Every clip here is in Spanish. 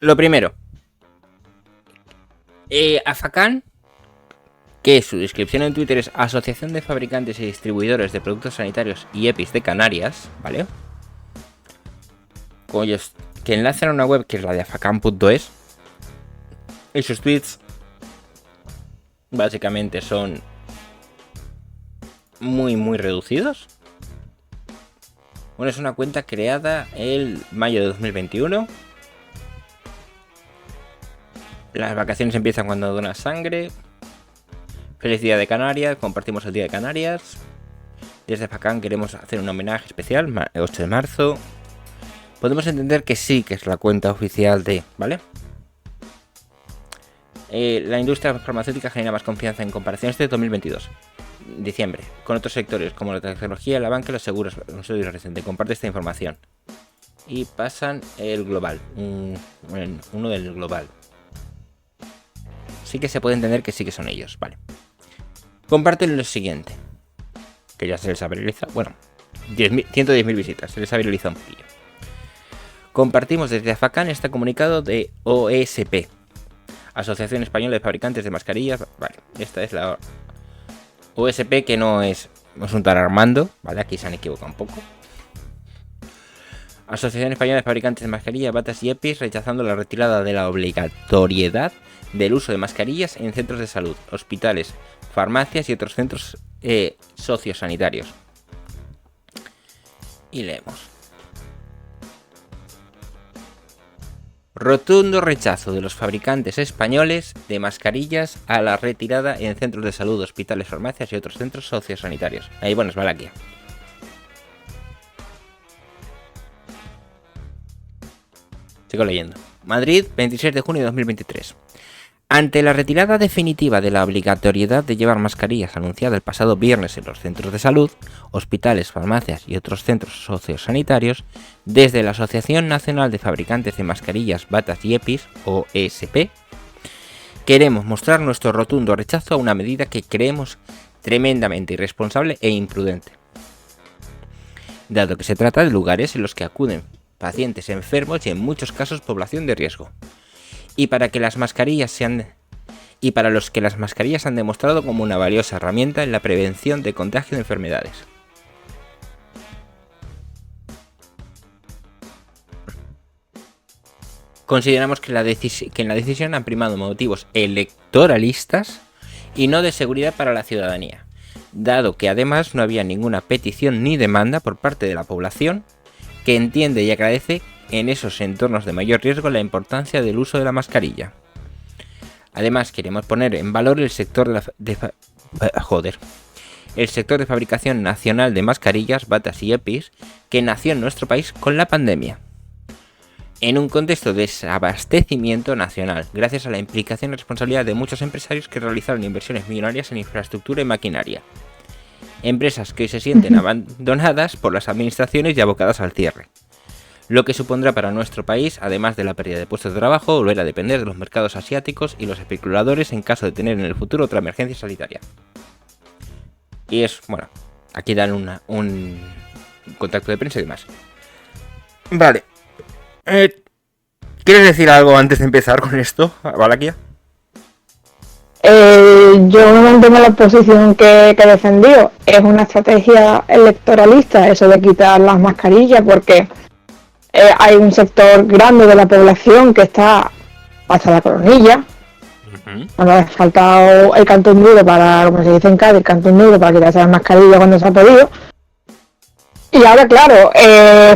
Lo primero, AFACAN, que su descripción en Twitter es Asociación de Fabricantes y Distribuidores de Productos Sanitarios y EPIs de Canarias, ¿vale? Cuyos que enlazan a una web que es la de afacan.es. Y sus tweets básicamente son muy reducidos. Bueno, es una cuenta creada el mayo de 2021. Las vacaciones empiezan cuando donas sangre. Feliz día de Canarias, compartimos el día de Canarias. Desde AFACAN queremos hacer un homenaje especial, 8 de marzo. Podemos entender que sí, que es la cuenta oficial de, ¿vale? La industria farmacéutica genera más confianza en comparaciones de 2022, diciembre, con otros sectores como la tecnología, la banca y los seguros. Un servidor reciente comparte esta información. Y pasan el global, uno del global. Sí que se puede entender que sí que son ellos, vale. Comparten lo siguiente, que ya se les ha viralizado, bueno, 110.000 visitas, se les ha viralizado un poquillo. Compartimos desde AFACAN este comunicado de OSP, Asociación Española de Fabricantes de Mascarillas, vale, esta es la OSP, que no es un tal Armando, vale, aquí se han equivocado un poco. Asociación Española de Fabricantes de Mascarillas, batas y EPIs, rechazando la retirada de la obligatoriedad del uso de mascarillas en centros de salud, hospitales, farmacias y otros centros sociosanitarios. Y leemos. Rotundo rechazo de los fabricantes españoles de mascarillas a la retirada en centros de salud, hospitales, farmacias y otros centros sociosanitarios. Ahí, bueno, es Valaquia. Sigo leyendo. Madrid, 26 de junio de 2023. Ante la retirada definitiva de la obligatoriedad de llevar mascarillas anunciada el pasado viernes en los centros de salud, hospitales, farmacias y otros centros sociosanitarios, desde la Asociación Nacional de Fabricantes de Mascarillas, Batas y EPIs, OSP, queremos mostrar nuestro rotundo rechazo a una medida que creemos tremendamente irresponsable e imprudente, dado que se trata de lugares en los que acuden pacientes enfermos y en muchos casos población de riesgo. Y para los que las mascarillas han demostrado como una valiosa herramienta en la prevención de contagio de enfermedades. Consideramos que en la decisión han primado motivos electoralistas y no de seguridad para la ciudadanía, dado que además no había ninguna petición ni demanda por parte de la población que entiende y agradece en esos entornos de mayor riesgo la importancia del uso de la mascarilla. Además, queremos poner en valor el sector de fabricación nacional de mascarillas, batas y EPIs que nació en nuestro país con la pandemia, en un contexto de desabastecimiento nacional, gracias a la implicación y responsabilidad de muchos empresarios que realizaron inversiones millonarias en infraestructura y maquinaria. Empresas que hoy se sienten abandonadas por las administraciones y abocadas al cierre. Lo que supondrá para nuestro país, además de la pérdida de puestos de trabajo, volver a depender de los mercados asiáticos y los especuladores en caso de tener en el futuro otra emergencia sanitaria. Y es, bueno, aquí dan un contacto de prensa y demás. Vale. ¿Quieres decir algo antes de empezar con esto, Valaquia? Yo no mantengo la posición que defendió. Es una estrategia electoralista eso de quitar las mascarillas, porque hay un sector grande de la población que está hasta la coronilla. No ha faltado el cantón duro para, como se dice en Cádiz, el cantón duro para quitarse las mascarillas cuando se ha podido. Y ahora, claro,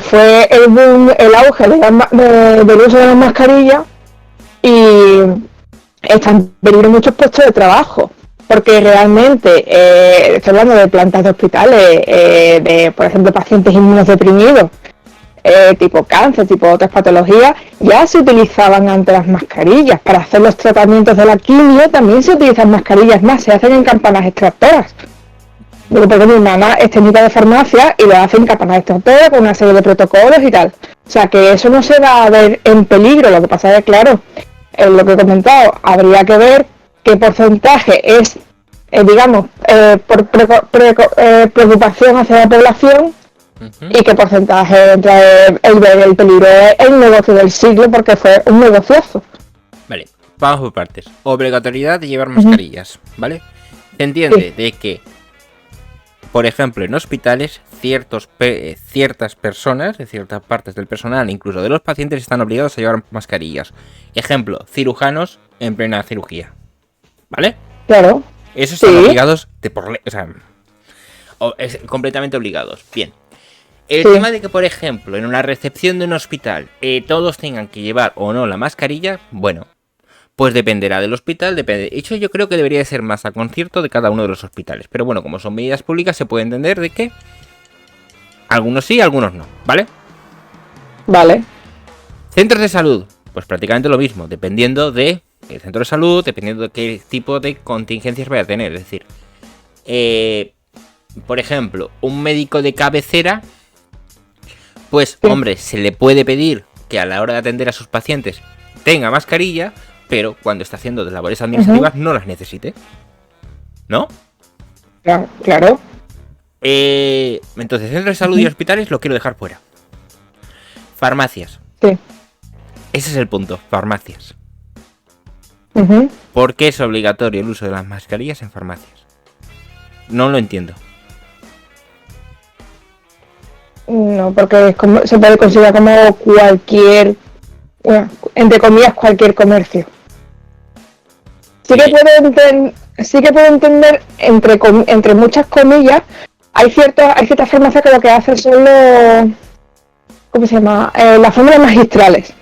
fue el boom, el auge del uso de las mascarillas y están en peligro muchos puestos de trabajo, porque realmente, estoy hablando de plantas de hospitales, de, por ejemplo, pacientes inmunodeprimidos, tipo cáncer, tipo otras patologías, ya se utilizaban antes las mascarillas. Para hacer los tratamientos de la quimio también se utilizan mascarillas, más se hacen en campanas extractoras. Porque mi hermana es técnica de farmacia y lo hace en campanas extractoras con una serie de protocolos y tal. O sea que eso no se va a ver en peligro. Lo que pasa es que, claro, lo que he comentado, habría que ver qué porcentaje es, digamos, por preocupación hacia la población y qué porcentaje entra el peligro es el negocio del siglo, porque fue un negociazo. Vale, vamos por partes. Obligatoriedad de llevar mascarillas, ¿vale? Se entiende de que, por ejemplo, en hospitales, ciertas personas, de ciertas partes del personal, incluso de los pacientes, están obligados a llevar mascarillas. Ejemplo, cirujanos en plena cirugía, ¿vale? Claro. Esos están obligados de por ley, o sea, completamente obligados. Bien. El tema de que, por ejemplo, en una recepción de un hospital todos tengan que llevar o no la mascarilla, bueno, pues dependerá del hospital, depende. De hecho, yo creo que debería de ser más a concierto de cada uno de los hospitales. Pero bueno, como son medidas públicas, se puede entender de que algunos sí, algunos no, ¿vale? Vale. Centros de salud, pues prácticamente lo mismo, dependiendo de el centro de salud, dependiendo de qué tipo de contingencias vaya a tener. Es decir, por ejemplo, un médico de cabecera, pues hombre, se le puede pedir que a la hora de atender a sus pacientes tenga mascarilla, pero cuando está haciendo labores administrativas no las necesite, ¿no? Claro. Entonces, centros de salud y hospitales lo quiero dejar fuera. Farmacias. Sí. Ese es el punto, farmacias. ¿Por qué es obligatorio el uso de las mascarillas en farmacias? No lo entiendo. No, porque se puede considerar como cualquier, bueno, entre comillas, cualquier comercio. Sí que puedo entender, entre muchas comillas, hay ciertas farmacias que lo que hacen son los, ¿cómo se llama? Las fórmulas magistrales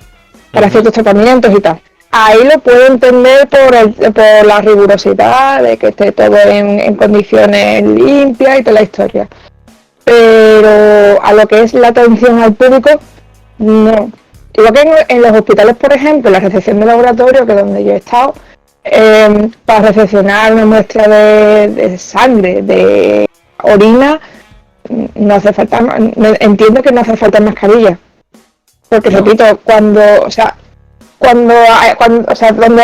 para ciertos tratamientos y tal. Ahí lo puedo entender por la rigurosidad de que esté todo en condiciones limpias y toda la historia. Pero a lo que es la atención al público, no. Igual que en los hospitales, por ejemplo, la recepción de laboratorio, que es donde yo he estado, para recepcionar una muestra de sangre, de orina, no hace falta, entiendo que no hace falta mascarilla. Porque repito, donde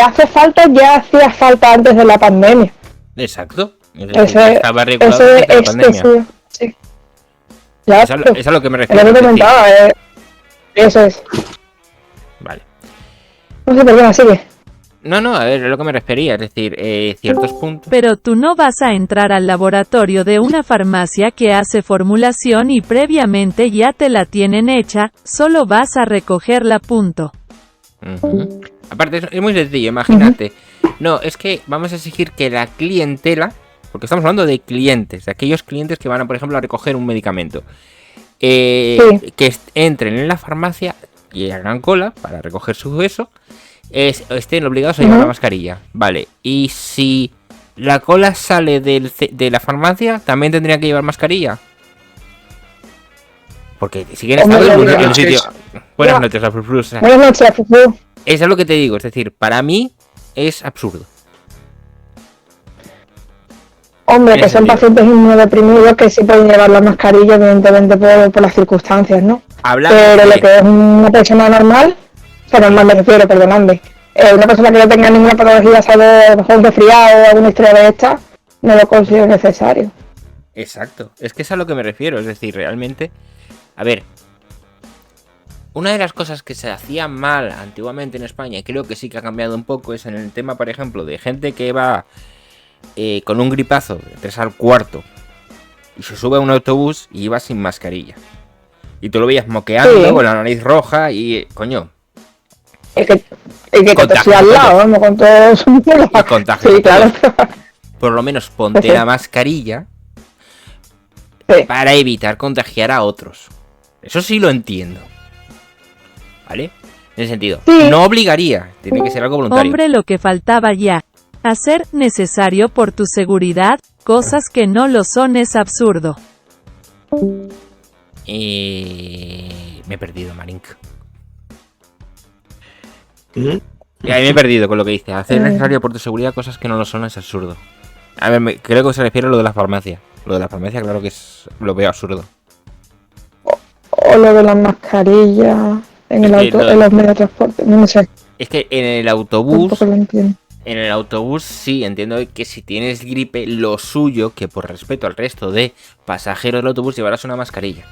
hace falta ya hacía falta antes de la pandemia. Exacto. Estaba regulado antes de la pandemia. Sí. Eso es a lo que me refiero. Lo que comentaba, eso es. Vale. No sé, perdona, sigue. No, a ver, es lo que me refería, es decir, ciertos puntos. Pero tú no vas a entrar al laboratorio de una farmacia que hace formulación y previamente ya te la tienen hecha, solo vas a recogerla, punto. Aparte, es muy sencillo, imagínate. No, es que vamos a exigir que la clientela, porque estamos hablando de clientes, de aquellos clientes que van, por ejemplo, a recoger un medicamento, que entren en la farmacia y hagan cola para recoger su eso, estén obligados a llevar la mascarilla. Vale, y si la cola sale de la farmacia, ¿también tendrían que llevar mascarilla? Porque siguen estando en un sitio... Buenas noches, Afruflus. Buenas noches, Afruflus. Eso es lo que te digo, es decir, para mí es absurdo. Hombre, que son pacientes inmunodeprimidos que sí pueden llevar la mascarilla, evidentemente por las circunstancias, ¿no? Pero lo que es una persona normal, o sea, normal me refiero, perdonadme, una persona que no tenga ninguna patología, sabe, a lo mejor un resfriado o alguna historia de esta, no lo considero necesario. Exacto, es que es a lo que me refiero, es decir, realmente, a ver, una de las cosas que se hacía mal antiguamente en España, y creo que sí que ha cambiado un poco, es en el tema, por ejemplo, de gente que va con un gripazo de 3 al cuarto y se sube a un autobús y iba sin mascarilla. Y tú lo veías moqueando con la nariz roja y, coño... El que te tosía al lado, vamos, con todos... Y contagio. Sí, claro. Por lo menos ponte la mascarilla para evitar contagiar a otros. Eso sí lo entiendo. ¿Vale? En ese sentido. No obligaría, tiene que ser algo voluntario. Hombre, lo que faltaba ya. Hacer necesario por tu seguridad, cosas que no lo son es absurdo. Me he perdido, Marink. Y ahí me he perdido con lo que dice. Hacer necesario por tu seguridad, cosas que no lo son es absurdo. A ver, creo que se refiere a lo de la farmacia. Lo de la farmacia, claro que lo veo absurdo. O lo de las mascarillas en los medios de transporte, no sé. Es que en el autobús... Tampoco lo entiendo. En el autobús sí, entiendo que si tienes gripe, lo suyo, que por respeto al resto de pasajeros del autobús llevarás una mascarilla.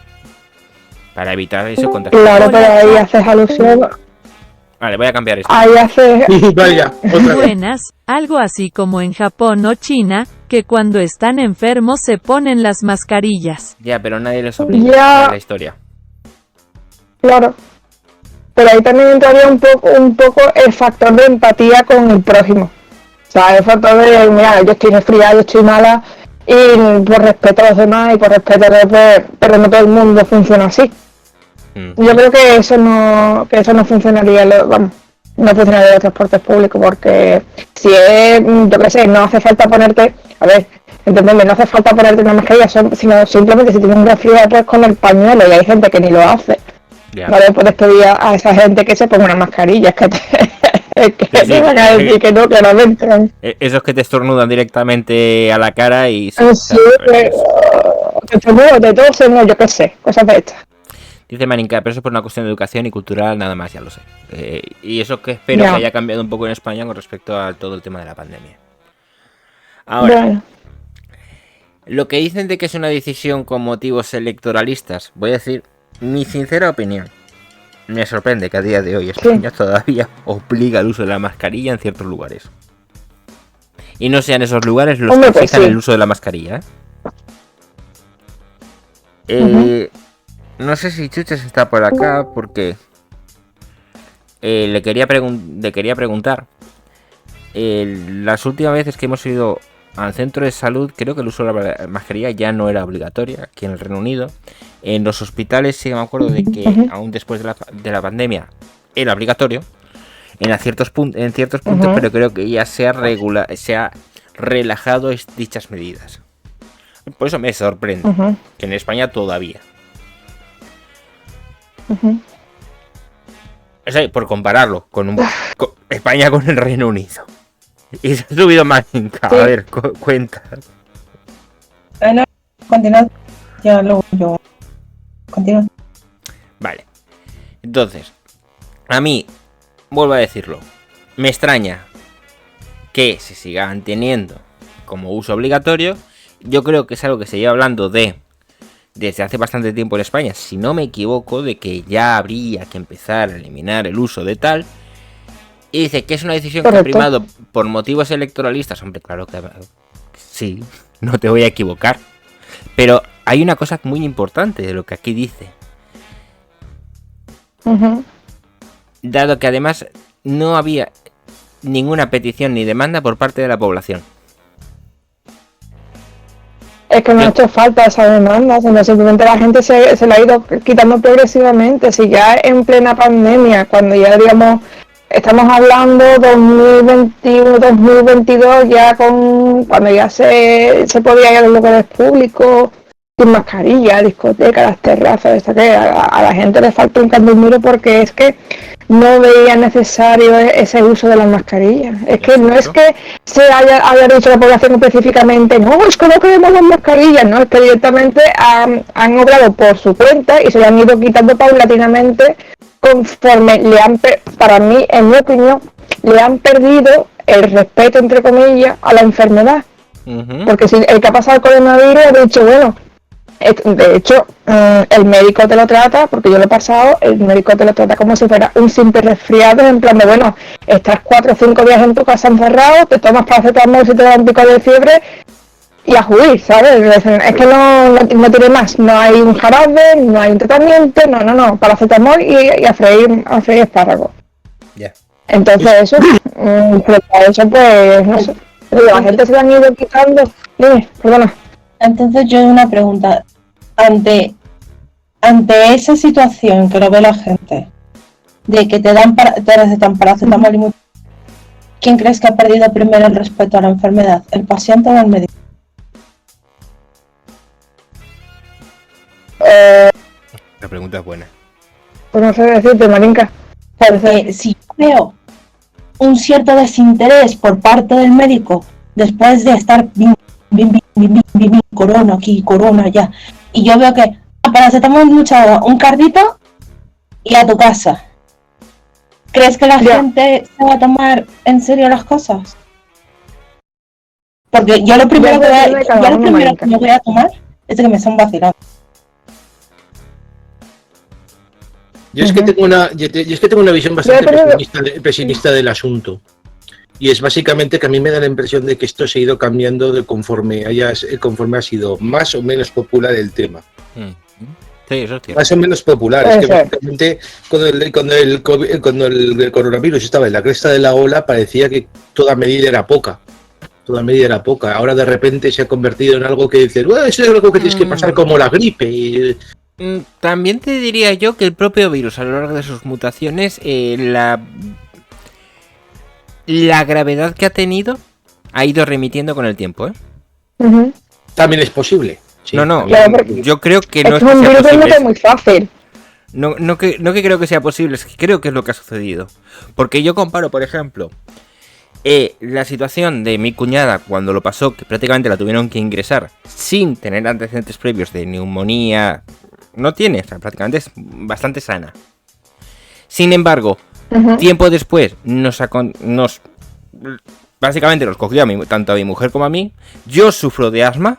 Para evitar eso contagio. Claro, pero ahí haces alusión. Vale, voy a cambiar esto. Ahí haces. Vaya, otra vez. Buenas, algo así como en Japón o China, que cuando están enfermos se ponen las mascarillas. Ya, pero nadie les obliga. Ya. Es la historia. Claro. Pero ahí también entraría un poco el factor de empatía con el prójimo. O sea, el factor de, mira, yo estoy resfriada, yo estoy mala, y por respeto a los demás y por respeto a los demás, pero no todo el mundo funciona así. Yo creo que eso no funcionaría, vamos, no funcionaría en los transportes públicos, porque si es, yo qué sé, no hace falta ponerte, a ver, entendeme, no hace falta ponerte una mascarilla, sino simplemente si tienes un resfriado pues con el pañuelo, y hay gente que ni lo hace. Ya. Vale, puedes pedir a esa gente que se ponga una mascarilla, es que te van a decir que no, claramente. Esos que te estornudan directamente a la cara y... Sí, te tosen, o yo qué sé, cosas de estas. Dice Marinka, pero eso es por una cuestión de educación y cultural, nada más, ya lo sé. Y eso que espero Ya. que haya cambiado un poco en España con respecto a todo el tema de la pandemia. Ahora, Bueno, lo que dicen de que es una decisión con motivos electoralistas, voy a decir mi sincera opinión. Me sorprende que a día de hoy España todavía obliga al uso de la mascarilla en ciertos lugares. Y no sean esos lugares los Hombre, que pues fijan sí. el uso de la mascarilla, ¿eh? No sé si Chuches está por acá porque le quería preguntar. Las últimas veces que hemos ido al centro de salud, creo que el uso de la mascarilla ya no era obligatoria aquí en el Reino Unido. En los hospitales sí que me acuerdo de que aún después de la pandemia era obligatorio en ciertos puntos, pero creo que ya se ha relajado dichas medidas. Por eso me sorprende que en España todavía. O sea, por compararlo con España con el Reino Unido. Y se ha subido más en cada. Sí. A ver, cuenta. No, continúa. Ya luego yo. Continúa. Vale. Entonces, a mí, vuelvo a decirlo, me extraña que se sigan teniendo como uso obligatorio. Yo creo que es algo que se lleva hablando desde hace bastante tiempo en España, si no me equivoco, de que ya habría que empezar a eliminar el uso de tal. Y dice que es una decisión que ha Correcto. primado por motivos electoralistas. Hombre, claro que sí, no te voy a equivocar. Pero hay una cosa muy importante de lo que aquí dice. Dado que además no había ninguna petición ni demanda por parte de la población. es que no ha hecho falta esa demanda, sino simplemente la gente se la ha ido quitando progresivamente. Si ya en plena pandemia, cuando ya digamos, estamos hablando 2021, 2022, ya cuando ya se podía ir a los lugares públicos sin mascarilla, discotecas, las terrazas, a la gente le falta un cambio muro porque es que no veía necesario ese uso de las mascarillas. Es que no es que se haya dicho la población específicamente, no, es que no queremos las mascarillas, no, es que directamente han obrado por su cuenta y se lo han ido quitando paulatinamente conforme para mí, en mi opinión, le han perdido el respeto, entre comillas, a la enfermedad. Porque si el que ha pasado el coronavirus ha dicho, bueno, de hecho, el médico te lo trata, porque yo lo he pasado, el médico te lo trata como si fuera un simple resfriado, en plan de, bueno, estás 4 o 5 días en tu casa encerrado, te tomas paracetamol si te da un pico de fiebre y a huir, ¿sabes? Es que no tiene más, no hay un jarabe, no hay un tratamiento, no, paracetamol y a freír espárragos. Ya. Entonces eso, pero para eso pues, no sé, la gente se la han ido quitando. Dime, perdona. Entonces yo una pregunta. Ante esa situación que lo ve la gente, de que te recetan paracetamol y ¿quién crees que ha perdido primero el respeto a la enfermedad? ¿El paciente o el médico? La pregunta es buena. Pues no sé decirte, Marinka. Porque si veo un cierto desinterés por parte del médico después de estar corona aquí, corona allá, y yo veo que paracetamol, mucha agua, un cardito y a tu casa. ¿Crees que la gente se va a tomar en serio las cosas? Porque yo lo primero que me voy a tomar es que me están vacilando. Yo es que tengo una visión bastante pesimista del asunto. Y es básicamente que a mí me da la impresión de que esto se ha ido cambiando conforme ha sido más o menos popular el tema. Sí, eso es cierto. Más o menos popular. Es que básicamente cuando el coronavirus estaba en la cresta de la ola, parecía que toda medida era poca. Ahora de repente se ha convertido en algo que dices, eso es algo que tienes que pasar como la gripe. También te diría yo que el propio virus, a lo largo de sus mutaciones, la gravedad que ha tenido ha ido remitiendo con el tiempo, También es posible. Sí, no, claro, yo creo que no es un virus que es muy fácil. No que creo que sea posible, es que creo que es lo que ha sucedido. Porque yo comparo, por ejemplo, la situación de mi cuñada cuando lo pasó, que prácticamente la tuvieron que ingresar sin tener antecedentes previos de neumonía. No tiene, o sea, prácticamente es bastante sana. Sin embargo, tiempo después básicamente nos cogió tanto a mi mujer como a mí. Yo sufro de asma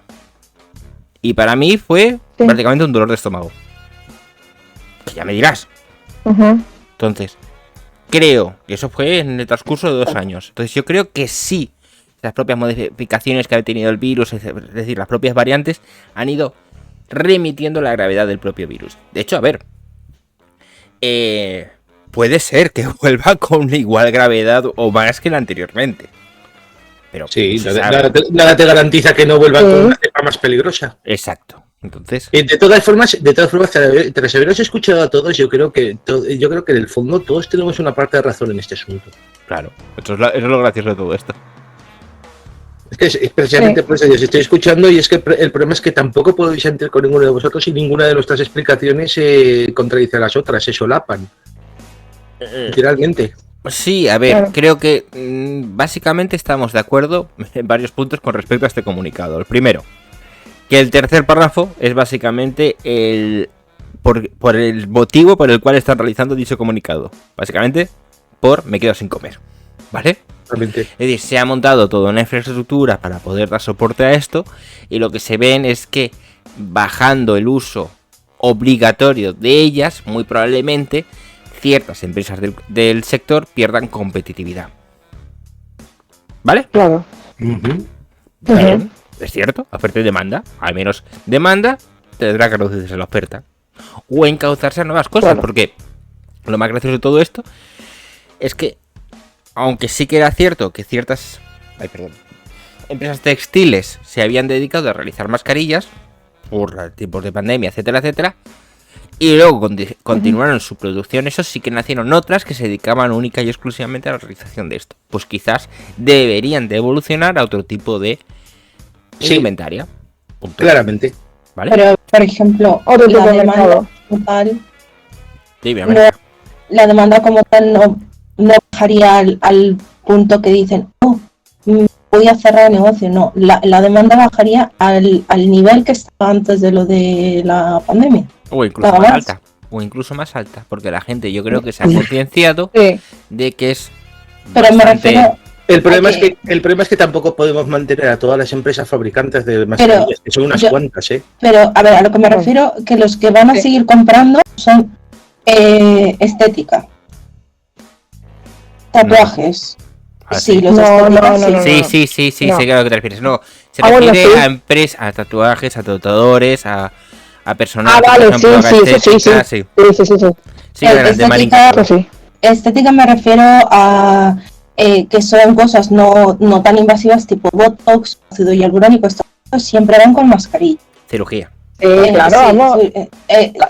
y para mí fue prácticamente un dolor de estómago. Que ya me dirás. Entonces, creo que eso fue en el transcurso de 2 años. Entonces yo creo que sí, las propias modificaciones que ha tenido el virus, es decir, las propias variantes, han ido remitiendo la gravedad del propio virus. De hecho, a ver, puede ser que vuelva con igual gravedad o más que la anteriormente. Pero sí, nada te garantiza que no vuelva con una cepa más peligrosa. Exacto. Entonces, de todas formas, tras haberos escuchado a todos, yo creo que en el fondo todos tenemos una parte de razón en este asunto. Claro, eso es lo gracioso de todo esto. Es que es precisamente por eso yo os estoy escuchando, y es que el problema es que tampoco podéis entrar con ninguno de vosotros y ninguna de nuestras explicaciones contradice a las otras, se solapan. Literalmente. Sí, a ver, creo que básicamente estamos de acuerdo en varios puntos con respecto a este comunicado. El primero, que el tercer párrafo es básicamente por el motivo por el cual están realizando dicho comunicado. Básicamente, me quedo sin comer. ¿Vale? Realmente. Es decir, se ha montado toda una infraestructura para poder dar soporte a esto, y lo que se ven es que bajando el uso obligatorio de ellas, muy probablemente ciertas empresas del sector pierdan competitividad. ¿Vale? Claro. Es cierto, oferta y demanda. Al menos demanda tendrá que reducirse la oferta o encauzarse a nuevas cosas, porque lo más gracioso de todo esto es que, aunque sí que era cierto que ciertas empresas textiles se habían dedicado a realizar mascarillas por tiempos de pandemia, etcétera, etcétera, y luego continuaron su producción, eso sí que nacieron otras que se dedicaban única y exclusivamente a la realización de esto. Pues quizás deberían de evolucionar a otro tipo de inventaria. Claramente. ¿Vale? Pero, por ejemplo, la demanda como tal, la demanda como tal no bajaría al punto que dicen, voy a cerrar el negocio. No, la demanda bajaría al nivel que estaba antes de lo de la pandemia. O incluso más alta. O incluso más alta. Porque la gente, yo creo que se ha concienciado de que es. Pero me refiero. El problema es que tampoco podemos mantener a todas las empresas fabricantes de mascarillas, que son unas cuantas, Pero, a ver, a lo que me refiero, que los que van a seguir comprando son estética. Tatuajes. Sí, los estéticos. Sí, sé a lo que te refieres. No, se refiere a empresas, a tatuajes, a tatuadores, a personal. Vale, sí. Estética me refiero a que son cosas no tan invasivas, tipo Botox, ácido hialurónico, esto siempre van con mascarilla. Cirugía. Claro, vamos.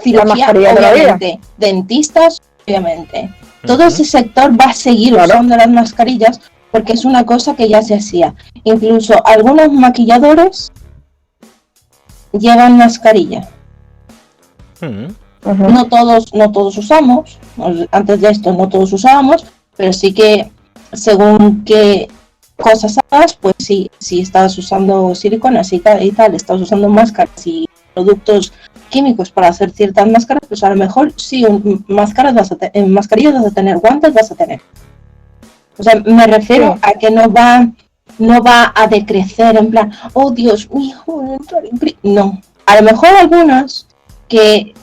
Cirugía, obviamente. Dentistas, obviamente. Todo ese sector va a seguir usando las mascarillas porque es una cosa que ya se hacía. Incluso algunos maquilladores llevan mascarilla. No todos usamos. Antes de esto no todos usábamos, pero sí que según qué cosas hagas, pues sí, si estás usando siliconas y tal, estás usando máscaras y productos químicos para hacer ciertas máscaras, pues a lo mejor sí, mascarillas vas a tener, guantes vas a tener. O sea, me refiero a que no va a decrecer en plan, oh Dios mío, no. A lo mejor algunas que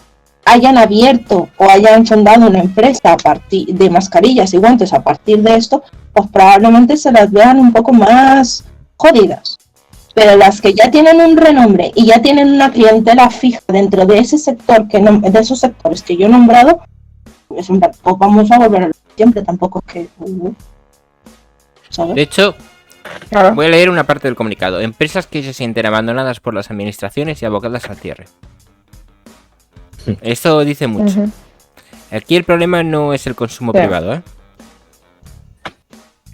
hayan abierto o hayan fundado una empresa a partir de mascarillas y guantes a partir de esto, pues probablemente se las vean un poco más jodidas. Pero las que ya tienen un renombre y ya tienen una clientela fija dentro de ese sector, de esos sectores que yo he nombrado, pues vamos a volver a lo de siempre, tampoco es que... ¿sabes? De hecho, Claro. voy a leer una parte del comunicado. Empresas que se sienten abandonadas por las administraciones y abocadas al cierre. Esto dice mucho. Ujú. Aquí el problema no es el consumo Sí. privado, ¿eh?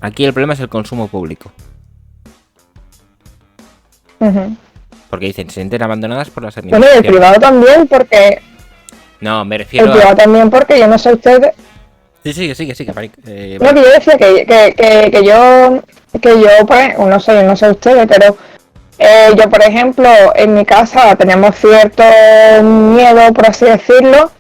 Aquí el problema es el consumo público. Ujú. Porque dicen, se sienten abandonadas por las Bueno, y el administraciones. privado también, porque No, me el refiero privado a... también porque yo no sé ustedes. Sí, Maric. Lo que yo decía que yo pues, no sé ustedes, pero yo por ejemplo en mi casa tenemos cierto miedo, por así decirlo,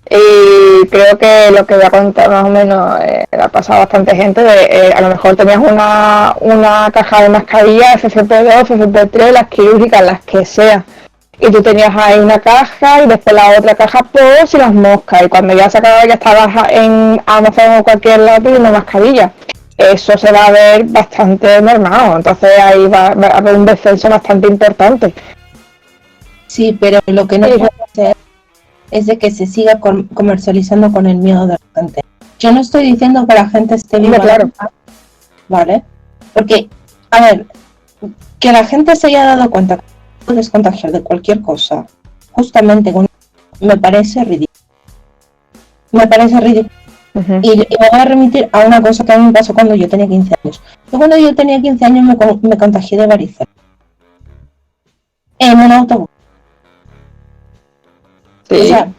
y creo que lo que voy a contar más o menos le ha pasado a bastante gente de a lo mejor tenías una caja de mascarillas FFP2, FFP3, las quirúrgicas, las que sea. Y tú tenías ahí una caja y después la otra caja POS y las moscas. Y cuando ya se acababa, ya estabas en Amazon o cualquier lado pidiendo mascarilla. Eso se va a ver bastante mermado. Entonces ahí va a haber un descenso bastante importante. Sí, pero lo que no Sí. puede ser es de que se siga comercializando con el miedo de la gente. Yo no estoy diciendo que la gente esté Hombre, viva, claro. ¿vale? Porque, a ver, que la gente se haya dado cuenta que puedes contagiar de cualquier cosa, justamente con... me parece ridículo. Me parece ridículo. Ujú. Y me voy a remitir a una cosa que a mí me pasó cuando yo tenía 15 años. Yo cuando yo tenía 15 años me contagié de varicela. En un autobús. Sí. O sea,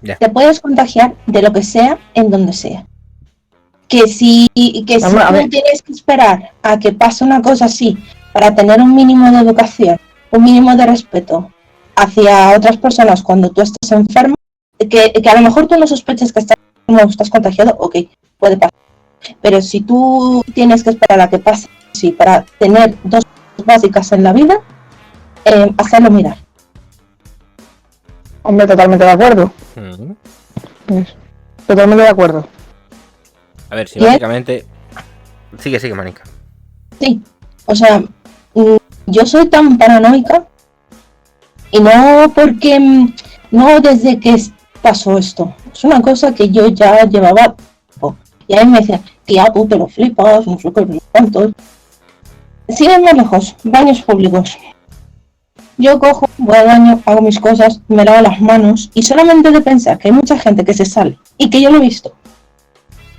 Ya. te puedes contagiar de lo que sea, en donde sea. Que si Vamos, a tú ver. tienes que esperar a que pase una cosa así para tener un mínimo de educación, un mínimo de respeto hacia otras personas cuando tú estás enfermo, que a lo mejor tú no sospechas que estás enfermo o estás contagiado, ok, puede pasar. Pero si tú tienes que esperar a que pase así para tener dos cosas básicas en la vida, hacerlo mirar. Hombre, totalmente de acuerdo. Ujú. Totalmente de acuerdo. A ver, si Bien. básicamente... Sigue, Manica. Sí, o sea, yo soy tan paranoica y no porque no desde que pasó esto. Es una cosa que yo ya llevaba tiempo. Y a mí me decían, tía, tú te lo flipas, no sé qué, no sé cuántos. Siguen más lejos, baños públicos. Yo cojo, voy al baño, hago mis cosas, me lavo las manos y solamente de pensar que hay mucha gente que se sale y que yo lo he visto.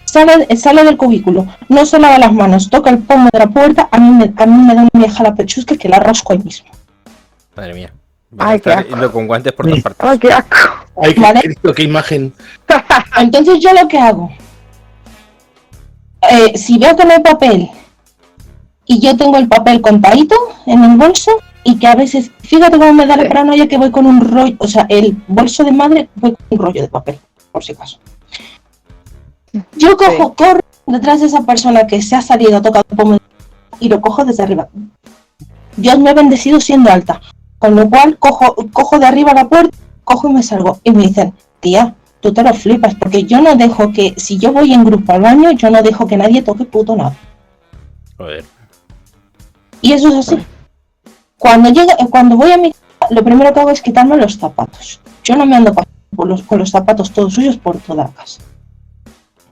Sale del cubículo, no se lava las manos, toca el pomo de la puerta, a mí me da una vieja la pechusca que la rasco ahí mismo. Madre mía. Vas a Ay, qué estar asco. yendo con guantes por todas partes. Ay, qué asco. Ay, Vale. qué imagen. Entonces yo lo que hago, si veo que no hay papel y yo tengo el papel contadito en el bolso y que a veces, fíjate cómo me da la paranoia que voy con un rollo, o sea, el bolso de madre voy con un rollo de papel, por si acaso. Yo cojo, corro detrás de esa persona que se ha salido a tocar el pomo y lo cojo desde arriba. Dios me ha bendecido siendo alta, con lo cual cojo de arriba la puerta, cojo y me salgo. Y me dicen, tía, tú te lo flipas, porque yo no dejo que, si yo voy en grupo al baño, yo no dejo que nadie toque puto nada. Joder. Y eso es así. Cuando voy a mi casa, lo primero que hago es quitarme los zapatos. Yo no me ando pasando con los zapatos todos suyos por toda la casa.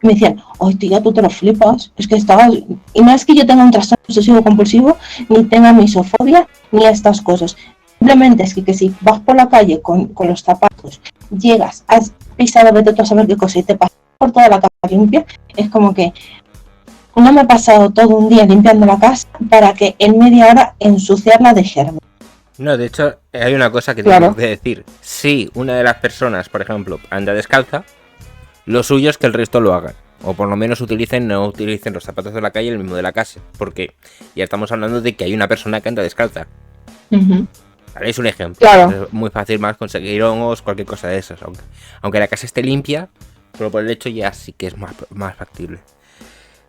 Me decían, ay tía, tú te lo flipas, es que estabas... Y no es que yo tenga un trastorno obsesivo compulsivo, ni tenga misofobia, ni estas cosas. Simplemente es que si vas por la calle con los zapatos, llegas, has pisado, vete tú a saber qué cosa, y te pasas por toda la casa limpia, es como que no me he pasado todo un día limpiando la casa para que en media hora ensuciarla de germen. No, de hecho, hay una cosa que Claro. tengo que decir. Si una de las personas, por ejemplo, anda descalza, lo suyo es que el resto lo hagan. O por lo menos no utilicen los zapatos de la calle el mismo de la casa. Porque ya estamos hablando de que hay una persona que anda descalza. ¿Vale? Es un ejemplo. Claro. Es muy fácil más conseguir hongos, cualquier cosa de esas. Aunque la casa esté limpia, solo por el hecho ya sí que es más factible.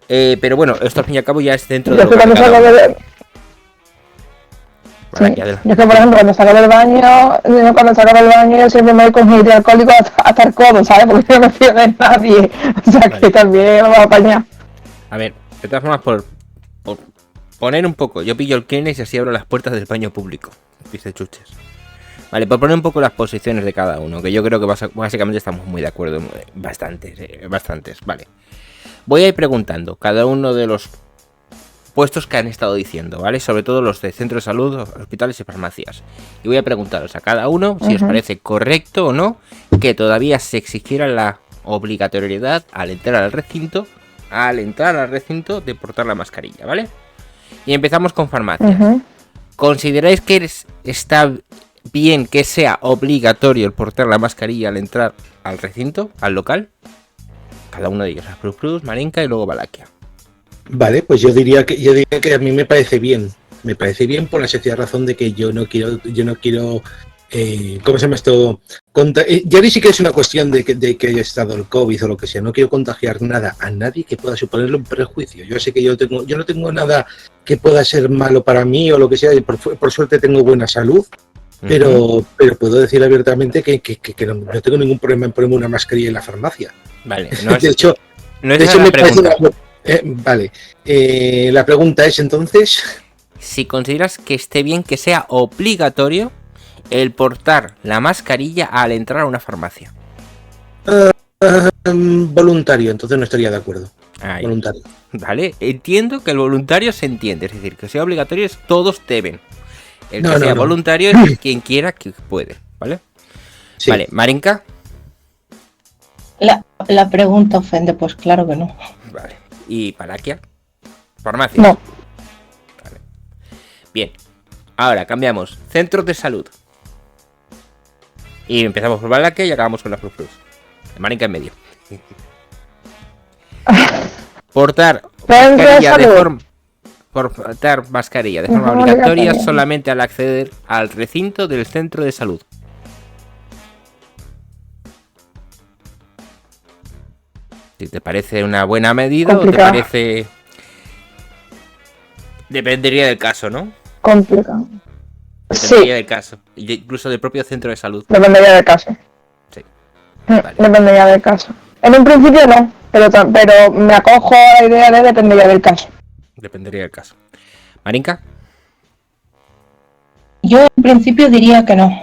Pero bueno, esto al fin y al cabo ya es dentro de Yo lo estoy que pensando cada uno. de... Sí. Yo es que, por ejemplo, cuando salgo del baño, yo siempre me voy con gel alcohólico hasta el codo, ¿sabes? Porque no me fío de nadie. O sea, que también me va a apañar. A ver, de todas formas, por poner un poco, yo pillo el Kleenex y así abro las puertas del baño público. Dice Chuches. Vale, por poner un poco las posiciones de cada uno, que yo creo que básicamente estamos muy de acuerdo. Bastantes, vale. Voy a ir preguntando cada uno de los puestos que han estado diciendo, ¿vale? Sobre todo los de centros de salud, hospitales y farmacias. Y voy a preguntaros a cada uno si os parece correcto o no que todavía se exigiera la obligatoriedad al entrar al recinto de portar la mascarilla, ¿vale? Y empezamos con farmacias. ¿Consideráis que está bien que sea obligatorio el portar la mascarilla al entrar al recinto, al local? Cada uno de ellos, Asprus, Marinka y luego Valaquia. Vale, pues yo diría que a mí me parece bien. Me parece bien por la sencilla razón de que yo no quiero ¿cómo se llama esto? Ya ni siquiera es una cuestión de que haya estado el COVID o lo que sea. No quiero contagiar nada a nadie que pueda suponerle un prejuicio. Yo sé que yo no tengo nada que pueda ser malo para mí o lo que sea. Y por suerte tengo buena salud. Pero puedo decir abiertamente que no tengo ningún problema en ponerme una mascarilla en la farmacia. Vale, de hecho me parece vale. La pregunta es entonces, si consideras que esté bien que sea obligatorio el portar la mascarilla al entrar a una farmacia. Voluntario, entonces no estaría de acuerdo. Voluntario. Vale, entiendo que el voluntario se entiende, es decir, que sea obligatorio es todos deben. El que sea voluntario es quien quiera que puede, ¿vale? Sí. Vale, Marinka. La pregunta ofende, pues claro que no. Vale. ¿Y Valaquia? Farmacia. No. Vale. Bien. Ahora cambiamos. Centros de salud. Y empezamos por Valaquia y acabamos con la Plus. Marinka en medio. Portar mascarilla de forma obligatoria solamente al acceder al recinto del centro de salud. Si te parece una buena medida o te parece... Dependería del caso, ¿no? Complicado. Dependería del caso. Incluso del propio centro de salud. Dependería del caso. Sí. Vale. Dependería del caso. En un principio no, pero me acojo a la idea de dependería del caso. Dependería del caso. ¿Marinka? Yo en principio diría que no.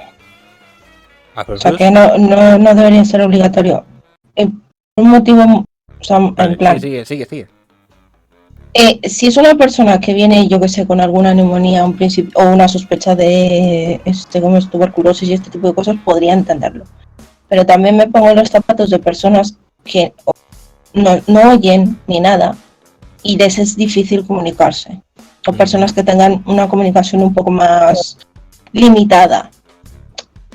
O sea, que no debería ser obligatorio. Un motivo, o sea, vale, en plan... Sigue. Si es una persona que viene, yo que sé, con alguna neumonía o una sospecha de como es tuberculosis y este tipo de cosas, podría entenderlo. Pero también me pongo en los zapatos de personas que no oyen ni nada y les es difícil comunicarse. O personas que tengan una comunicación un poco más limitada.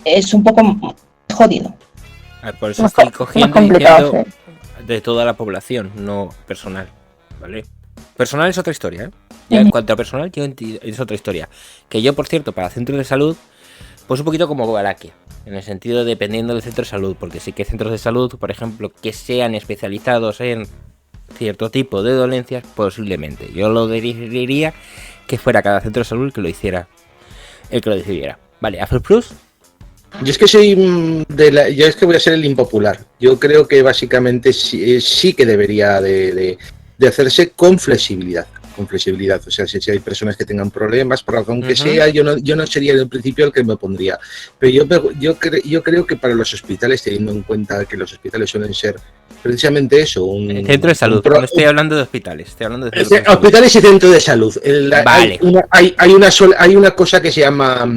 Es un poco jodido. Por eso estoy cogiendo y diciendo de toda la población, no personal, ¿vale? Personal es otra historia, ¿eh? Ya en cuanto a personal, es otra historia. Que yo, por cierto, para centros de salud, pues un poquito como Valaquia, en el sentido dependiendo del centro de salud, porque sí que hay centros de salud, por ejemplo, que sean especializados en cierto tipo de dolencias, posiblemente. Yo lo diría que fuera cada centro de salud el que lo hiciera, el que lo decidiera. Vale, Afro Plus. Yo es que voy a ser el impopular. Yo creo que básicamente sí que debería de hacerse con flexibilidad. O sea, si hay personas que tengan problemas, por razón que sea, yo no sería en el principio el que me pondría. Pero yo creo que para los hospitales, teniendo en cuenta que los hospitales suelen ser precisamente eso, un centro de salud. No estoy hablando de hospitales, estoy hablando de hospitales y centro de salud. Vale. Hay una cosa que se llama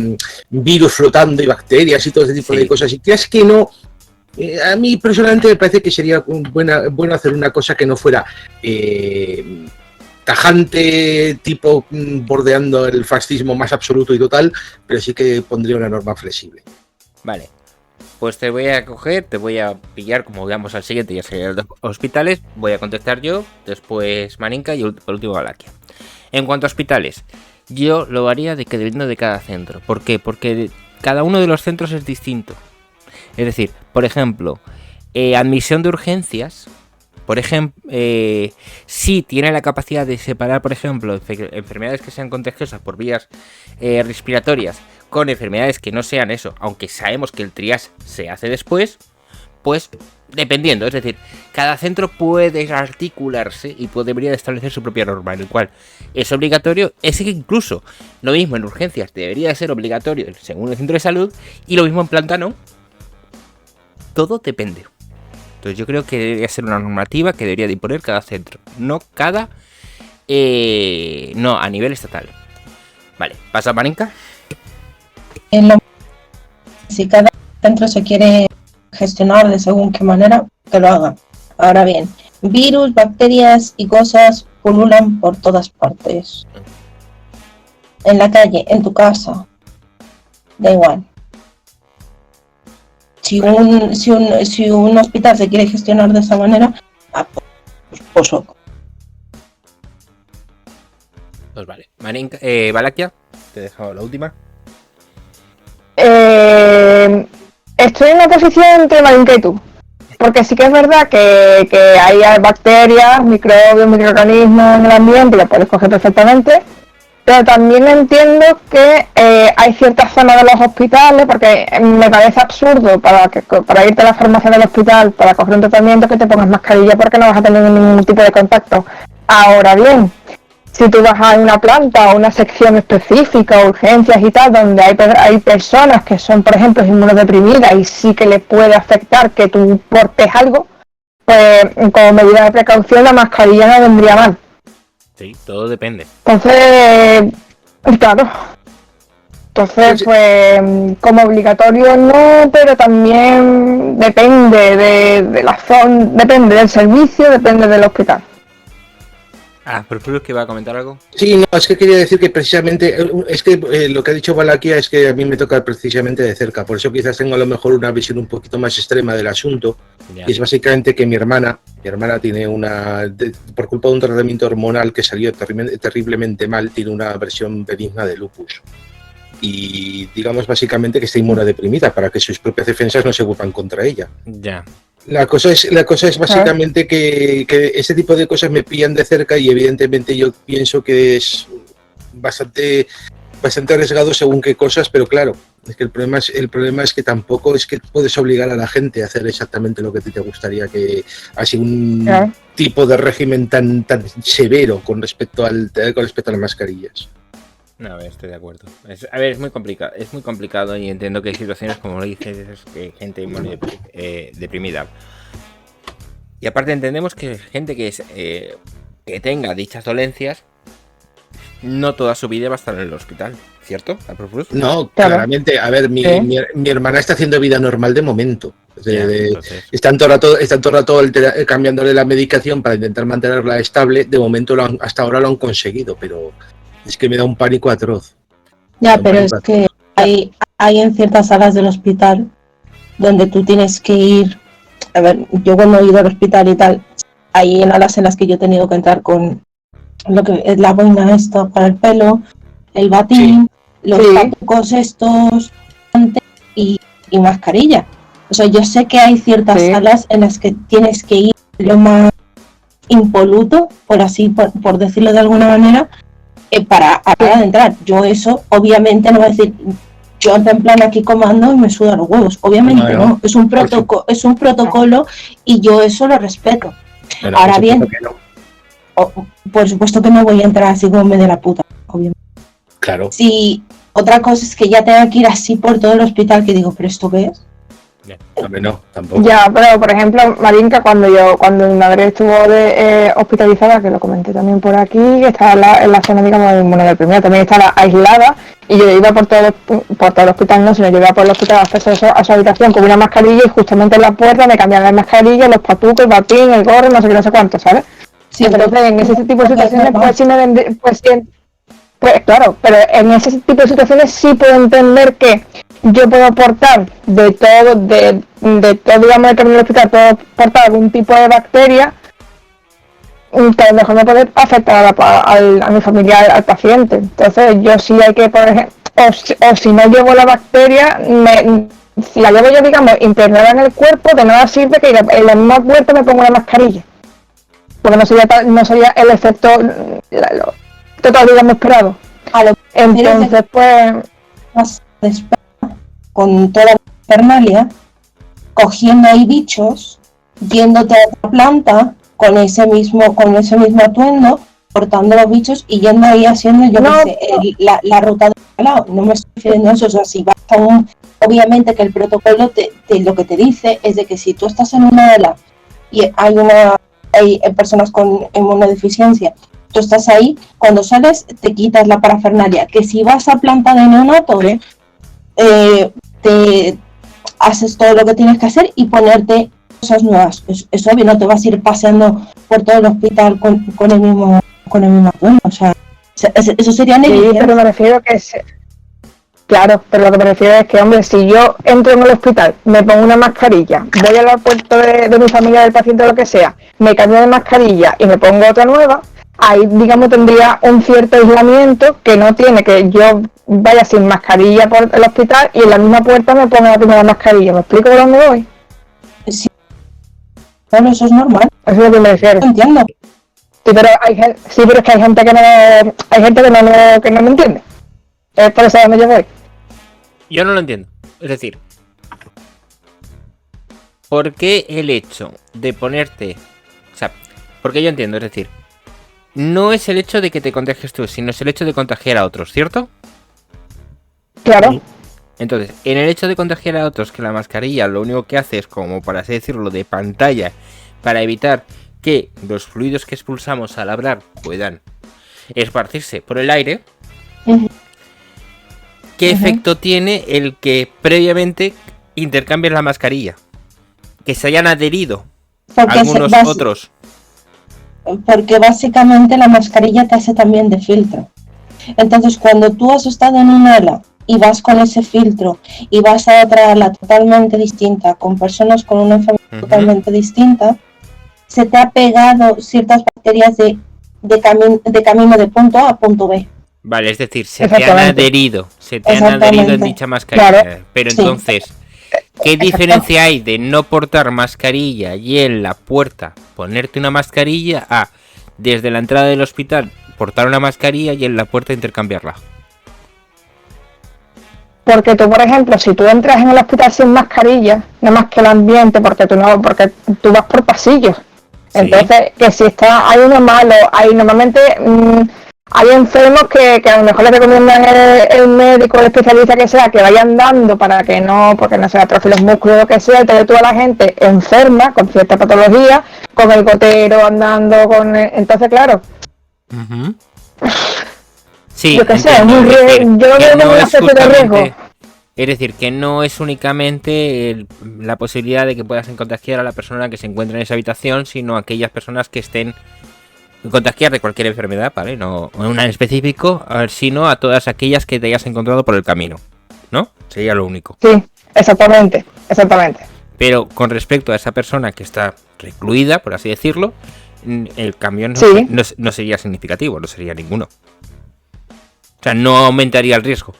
virus flotando y bacterias y todo ese tipo de cosas. Y que es que no. A mí personalmente me parece que sería bueno hacer una cosa que no fuera tajante, tipo bordeando el fascismo más absoluto y total, pero sí que pondría una norma flexible. Vale, pues te voy a pillar, como veamos al siguiente, ya serían los hospitales, voy a contestar yo, después Marinka y por último Valaquia. En cuanto a hospitales, yo lo haría dependiendo de cada centro. ¿Por qué? Porque cada uno de los centros es distinto. Es decir, por ejemplo, admisión de urgencias, por ejemplo, sí tiene la capacidad de separar, por ejemplo, enfermedades que sean contagiosas por vías respiratorias con enfermedades que no sean eso, aunque sabemos que el triage se hace después, pues dependiendo, es decir, cada centro puede articularse y debería de establecer su propia norma, en el cual es obligatorio, es que incluso lo mismo en urgencias debería de ser obligatorio según el centro de salud, y lo mismo en planta no. Todo depende. Entonces yo creo que debería ser una normativa que debería de imponer cada centro, no a nivel estatal. Vale, ¿pasa Marinka? Si cada centro se quiere gestionar de según qué manera, que lo haga. Ahora bien, virus, bacterias y cosas pululan por todas partes. En la calle, en tu casa, da igual. Si un hospital se quiere gestionar de esa manera, pues vale. Marinka, Valaquia, te he dejado la última. Estoy en una posición entre Marinka y tú, porque sí que es verdad que hay bacterias, microbios, microorganismos en el ambiente, lo puedes coger perfectamente, pero también entiendo que hay ciertas zonas de los hospitales, porque me parece absurdo para irte a la farmacia del hospital para coger un tratamiento que te pongas mascarilla porque no vas a tener ningún tipo de contacto. Ahora bien, si tú vas a una planta o una sección específica, urgencias y tal, donde hay personas que son, por ejemplo, inmunodeprimidas y sí que les puede afectar que tú portes algo, pues como medida de precaución la mascarilla no vendría mal. Sí, todo depende. Entonces, claro. Entonces, pues como obligatorio no, pero también depende de la zona, depende del servicio, depende del hospital. ¿Pero que va a comentar algo? Sí, no, es que quería decir que precisamente, es que lo que ha dicho Valaquia es que a mí me toca precisamente de cerca, por eso quizás tengo a lo mejor una visión un poquito más extrema del asunto, y es básicamente que mi hermana tiene por culpa de un tratamiento hormonal que salió terriblemente mal, tiene una versión benigna de lupus. Y digamos básicamente que está inmunodeprimida para que sus propias defensas no se vuelvan contra ella. Ya. La cosa es básicamente que ese tipo de cosas me pillan de cerca y evidentemente yo pienso que es bastante arriesgado según qué cosas, pero claro, es que el problema es que tampoco es que puedes obligar a la gente a hacer exactamente lo que te gustaría, que así un tipo de régimen tan severo con respecto a las mascarillas. No, estoy de acuerdo. Es muy complicado y entiendo que hay situaciones, como lo dices, que gente muy deprimida. Y aparte entendemos que gente que tenga dichas dolencias, no toda su vida va a estar en el hospital, ¿cierto? No, claramente. A ver, mi hermana está haciendo vida normal de momento. Están todo el rato cambiándole la medicación para intentar mantenerla estable. De momento hasta ahora lo han conseguido, pero es que me da un pánico atroz. Ya, pero es que hay en ciertas salas del hospital donde tú tienes que ir. A ver, yo cuando he ido al hospital y tal, hay en alas en las que yo he tenido que entrar con lo que es la boina esta para el pelo, el batín, los tapucos estos y mascarilla. O sea, yo sé que hay ciertas salas en las que tienes que ir lo más impoluto, por decirlo de alguna manera, para entrar. Yo eso obviamente no voy a decir, yo en plan aquí comando y me suda los huevos. Obviamente no. Es un protocolo y yo eso lo respeto. Bueno, ahora bien, por supuesto que no voy a entrar así como me dé la puta, obviamente. Claro. Si otra cosa es que ya tenga que ir así por todo el hospital, que digo, ¿pero esto qué es? No, tampoco. Ya, pero por ejemplo, Marinka, cuando mi madre estuvo hospitalizada, que lo comenté también por aquí, que estaba en la zona, digamos, de inmunodeprimida, también estaba aislada, y yo iba por todo el hospital, no, sino yo iba por el hospital a su habitación con una mascarilla, y justamente en la puerta me cambiaban la mascarilla, los patucos, el batín, el gorro, no sé qué, no sé cuánto, ¿sabes? Sí, entonces en ese tipo de situaciones, pues claro, pero en ese tipo de situaciones sí puedo entender que yo puedo aportar de todo, digamos, que en el hospital puedo aportar algún tipo de bacteria que a lo mejor me puede afectar a mi familia, al paciente. Entonces yo sí hay que, por ejemplo, o si no llevo la bacteria, si la llevo yo, digamos, internada en el cuerpo, de nada sirve que en la misma puerta me ponga una mascarilla. porque no sería el efecto total, digamos, esperado. Entonces, pues... Más con toda la parafernalia, cogiendo ahí bichos, yéndote a otra planta con ese mismo atuendo, cortando los bichos y yendo ahí haciendo, la ruta de lado. No me estoy refiriendo a eso, o sea, si vas a obviamente que el protocolo lo que te dice es de que si tú estás en una ala y hay personas con inmunodeficiencia, tú estás ahí, cuando sales te quitas la parafernalia, que si vas a planta de neonato, te haces todo lo que tienes que hacer y ponerte cosas nuevas. Es obvio, no te vas a ir paseando por todo el hospital con el mismo atuendo, o sea, eso sería negligencia. Sí, pero me refiero que claro, pero lo que me refiero es que, hombre, si yo entro en el hospital, me pongo una mascarilla, voy al aeropuerto de mi familia, del paciente o lo que sea, me cambio de mascarilla y me pongo otra nueva, ahí, digamos, tendría un cierto aislamiento que no tiene que yo vaya sin mascarilla por el hospital y en la misma puerta me ponga la primera mascarilla. ¿Me explico por dónde voy? Sí. Bueno, eso es normal. Eso es lo que me refiero. No entiendo. Sí, pero es que hay gente que no me entiende. Es por eso donde yo voy. Yo no lo entiendo. Es decir, ¿por qué el hecho de ponerte... O sea, porque yo entiendo, es decir, no es el hecho de que te contagies tú, sino es el hecho de contagiar a otros, ¿cierto? Claro. Entonces, en el hecho de contagiar a otros, que la mascarilla lo único que hace es, como por así decirlo, de pantalla, para evitar que los fluidos que expulsamos al hablar puedan esparcirse por el aire. ¿Qué efecto tiene el que previamente intercambies la mascarilla? Que se hayan adherido algunos otros. Porque básicamente la mascarilla te hace también de filtro. Entonces, cuando tú has estado en un ala y vas con ese filtro y vas a otra ala totalmente distinta, con personas con una enfermedad totalmente distinta, se te ha pegado ciertas bacterias de camino de punto A a punto B. Vale, es decir, se te han adherido en dicha mascarilla. Claro. Pero entonces, ¿qué diferencia hay de no portar mascarilla y en la puerta ponerte una mascarilla a desde la entrada del hospital portar una mascarilla y en la puerta intercambiarla? Porque tú, por ejemplo, si tú entras en el hospital sin mascarilla, no más que el ambiente, porque tú vas por pasillos. Sí. Entonces, que si hay uno malo, normalmente hay enfermos que a lo mejor le recomiendan el médico, el especialista que sea, que vayan dando porque no se atrofien los músculos o lo que sea. Entonces toda la gente enferma con cierta patología, con el gotero andando, entonces claro. Sí, yo qué sé, yo lo veo como una especie de riesgo. Es decir, que no es únicamente la posibilidad de que puedas contagiar a la persona que se encuentra en esa habitación, sino aquellas personas que estén contagiar de cualquier enfermedad, ¿vale? No una en específico, sino a todas aquellas que te hayas encontrado por el camino, ¿no? Sería lo único. Sí, exactamente. Pero con respecto a esa persona que está recluida, por así decirlo, el cambio no sería significativo, no sería ninguno. O sea, no aumentaría el riesgo.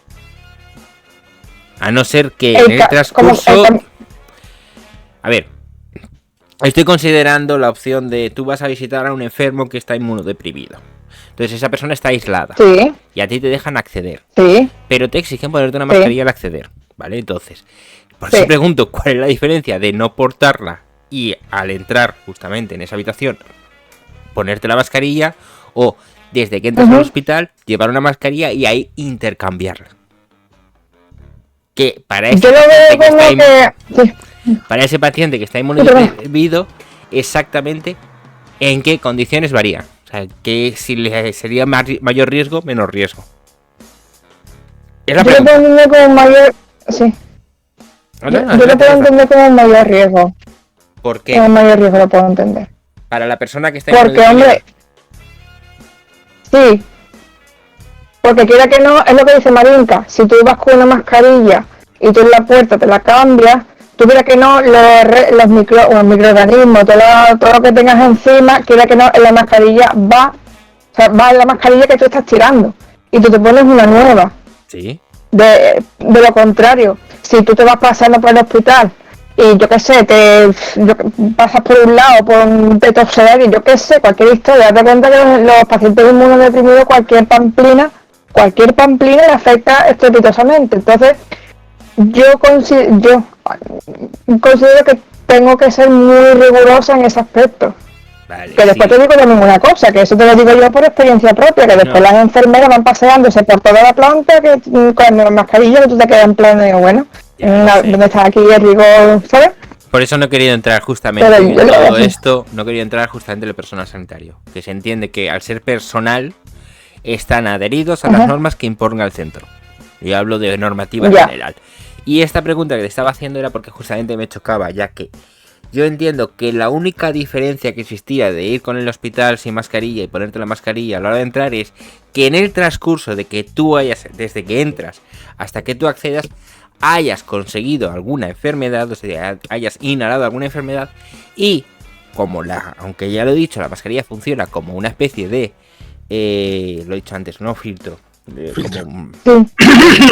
A no ser que en el transcurso... A ver, estoy considerando la opción de tú vas a visitar a un enfermo que está inmunodeprimido. Entonces esa persona está aislada. Sí. Y a ti te dejan acceder. Sí. Pero te exigen ponerte una mascarilla al acceder. ¿Vale? Entonces, por eso pregunto, ¿cuál es la diferencia de no portarla y al entrar justamente en esa habitación ponerte la mascarilla, o desde que entras al hospital llevar una mascarilla y ahí intercambiarla? Que para ese para ese paciente que está inmunodeprimido, exactamente en qué condiciones varía. O sea, que si le sería mayor riesgo, menor riesgo. Es la pregunta. Yo lo puedo entender como mayor... Sí. Yo lo puedo entender como mayor riesgo. ¿Por qué? Como mayor riesgo lo puedo entender. Para la persona que está porque, hombre... Sí. Porque quiera que no, es lo que dice Marinka. Si tú vas con una mascarilla y tú en la puerta te la cambias, tú quiera que no, los microorganismos, todo lo que tengas encima, quiera que no, en la mascarilla va en la mascarilla que tú estás tirando. Y tú te pones una nueva. Sí. De lo contrario, si tú te vas pasando por el hospital y yo qué sé, pasas por un lado, te toseas y yo qué sé, cualquier historia, date cuenta que los pacientes inmunodeprimidos, cualquier pamplina le afecta estrepitosamente. Entonces, yo considero que tengo que ser muy rigurosa en ese aspecto. Vale, Que después sí. te digo también una cosa, que eso te lo digo yo por experiencia propia, que después las enfermeras van paseándose por toda la planta, que con la mascarilla que tú te quedas en plan de, bueno, Ya lo sé. donde está aquí el rigor, ¿sabes? Por eso no he querido entrar justamente Pero en yo lo todo veo. esto, no he querido entrar justamente en el personal sanitario, que se entiende que al ser personal están adheridos a las normas que imponga el centro. Yo hablo de normativa general. Y esta pregunta que te estaba haciendo era porque justamente me chocaba, ya que yo entiendo que la única diferencia que existía de ir con el hospital sin mascarilla y ponerte la mascarilla a la hora de entrar es que en el transcurso de que tú desde que entras hasta que tú accedas, hayas conseguido alguna enfermedad, o sea, hayas inhalado alguna enfermedad, y como aunque ya lo he dicho, la mascarilla funciona como una especie de, lo he dicho antes, no filtro, como un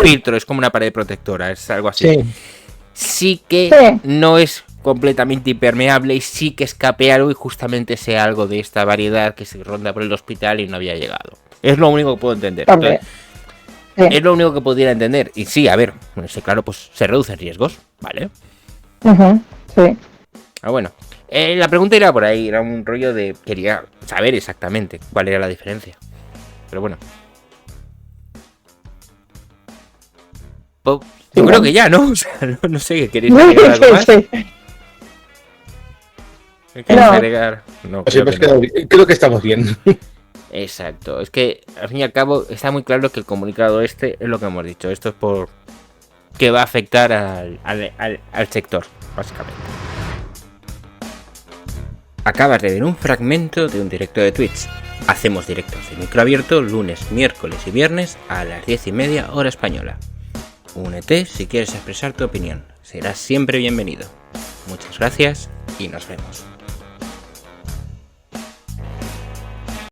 filtro, es como una pared protectora, es algo así. Sí que no es completamente impermeable y sí que escape algo y justamente sea algo de esta variedad que se ronda por el hospital y no había llegado. Es lo único que puedo entender. Entonces, es lo único que pudiera entender. Y sí, a ver, claro, pues se reducen riesgos, ¿vale? Sí. Bueno, la pregunta era por ahí, era un rollo de... Quería saber exactamente cuál era la diferencia. Pero bueno. Yo creo que ya, ¿no? O sea, no sé qué queréis agregar algo más. ¿Queréis agregar? No, creo que estamos bien. Exacto, es que al fin y al cabo está muy claro que el comunicado es lo que hemos dicho. Esto es por que va a afectar al sector, básicamente. Acabas de ver un fragmento de un directo de Twitch. Hacemos directos de micro abierto lunes, miércoles y viernes a las 10:30 hora española. Únete si quieres expresar tu opinión. Serás siempre bienvenido. Muchas gracias y nos vemos.